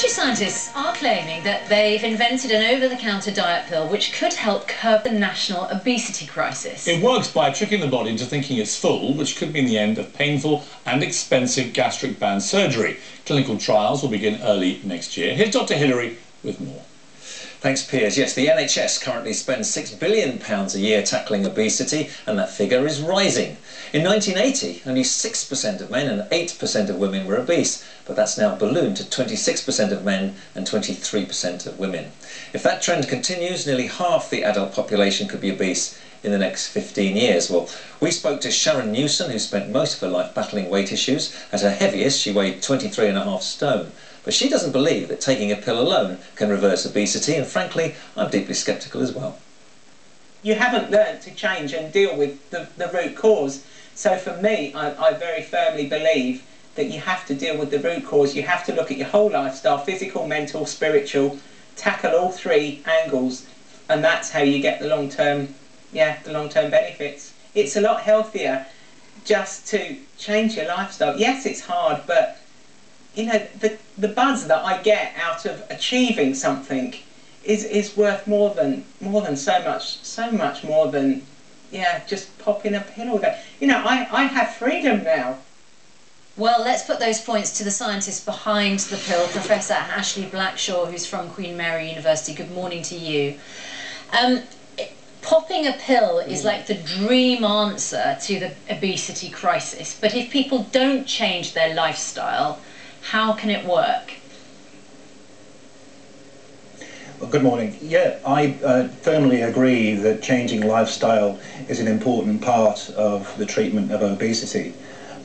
British scientists are claiming that they've invented an over-the-counter diet pill which could help curb the national obesity crisis. It works by tricking the body into thinking it's full, which could mean the end of painful and expensive gastric band surgery. Clinical trials will begin early next year. Here's Dr. Hillary with more. Thanks, Piers. Yes, the NHS currently spends £6 billion a year tackling obesity, and that figure is rising. In 1980, only 6% of men and 8% of women were obese, but that's now ballooned to 26% of men and 23% of women. If that trend continues, nearly half the adult population could be obese in the next 15 years. Well, we spoke to Sharon Newson, who spent most of her life battling weight issues. At her heaviest, she weighed 23.5 stone. But she doesn't believe that taking a pill alone can reverse obesity, and frankly, I'm deeply sceptical as well. You haven't learned to change and deal with the root cause. So for me, I very firmly believe that you have to deal with the root cause. You have to look at your whole lifestyle, physical, mental, spiritual, tackle all three angles, and that's how you get the long-term benefits. It's a lot healthier just to change your lifestyle. Yes, it's hard, but you know, the buzz that I get out of achieving something is worth more than so much more than just popping a pill all day. You know, I have freedom now. Well, let's put those points to the scientists behind the pill. Professor Ashley Blackshaw, who's from Queen Mary University. Good morning to you. Popping a pill is like the dream answer to the obesity crisis. But if people don't change their lifestyle, how can it work? Well, good morning. Yeah, I firmly agree that changing lifestyle is an important part of the treatment of obesity.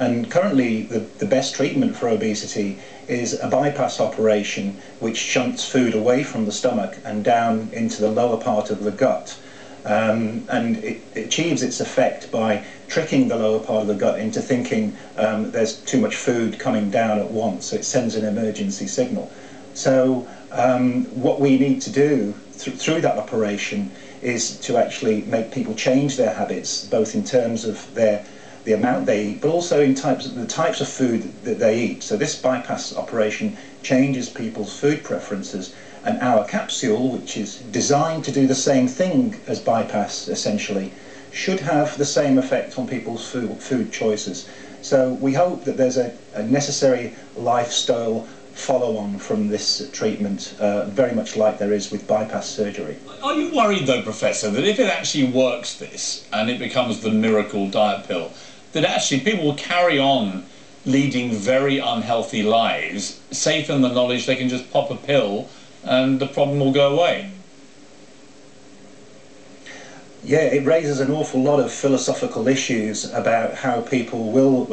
And currently the best treatment for obesity is a bypass operation which shunts food away from the stomach and down into the lower part of the gut. And it achieves its effect by tricking the lower part of the gut into thinking there's too much food coming down at once, so it sends an emergency signal. So what we need to do through that operation is to actually make people change their habits, both in terms of the amount they eat, but also in the types of food that they eat. So this bypass operation changes people's food preferences, and our capsule, which is designed to do the same thing as bypass essentially, should have the same effect on people's food choices. So we hope that there's a necessary lifestyle follow-on from this treatment, very much like there is with bypass surgery. Are you worried though, Professor, that if it actually works this and it becomes the miracle diet pill, that actually people will carry on leading very unhealthy lives, safe in the knowledge they can just pop a pill and the problem will go away? Yeah, it raises an awful lot of philosophical issues about how people will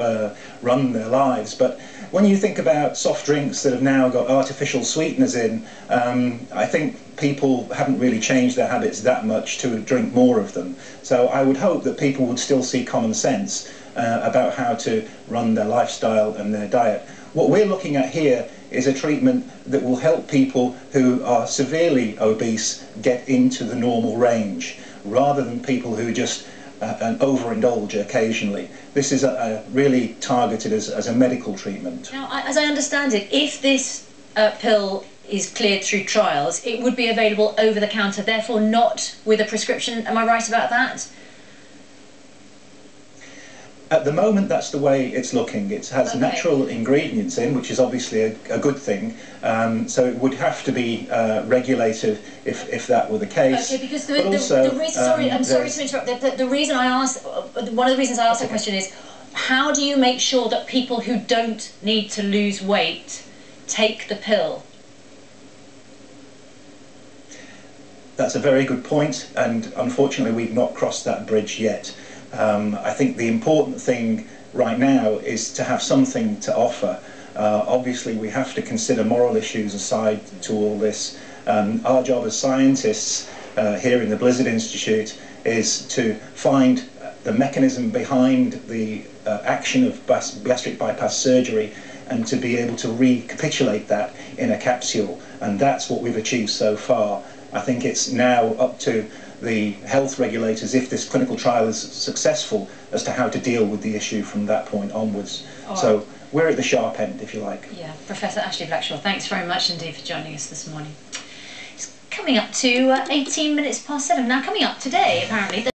run their lives. But when you think about soft drinks that have now got artificial sweeteners in, I think people haven't really changed their habits that much to drink more of them. So I would hope that people would still see common sense about how to run their lifestyle and their diet. What we're looking at here is a treatment that will help people who are severely obese get into the normal range, rather than people who just overindulge occasionally. This is really targeted as a medical treatment. Now, as I understand it, if this pill is cleared through trials, it would be available over the counter, therefore not with a prescription. Am I right about that? At the moment, that's the way it's looking. It has natural ingredients in, which is obviously a good thing. So it would have to be regulated if that were the case. Okay, because the reason, sorry, I'm sorry to interrupt. The reason I asked, one of the reasons I asked that question is, how do you make sure that people who don't need to lose weight take the pill? That's a very good point, and unfortunately we've not crossed that bridge yet. I think the important thing right now is to have something to offer. Obviously we have to consider moral issues aside to all this. Our job as scientists here in the Blizzard Institute is to find the mechanism behind the action of gastric bypass surgery and to be able to recapitulate that in a capsule, and that's what we've achieved so far. I think it's now up to the health regulators, if this clinical trial is successful, as to how to deal with the issue from that point onwards. So we're at the sharp end, if you like. Yeah, Professor Ashley Blackshaw, thanks very much indeed for joining us this morning. It's coming up to 18 minutes past 7. Now, coming up today, apparently,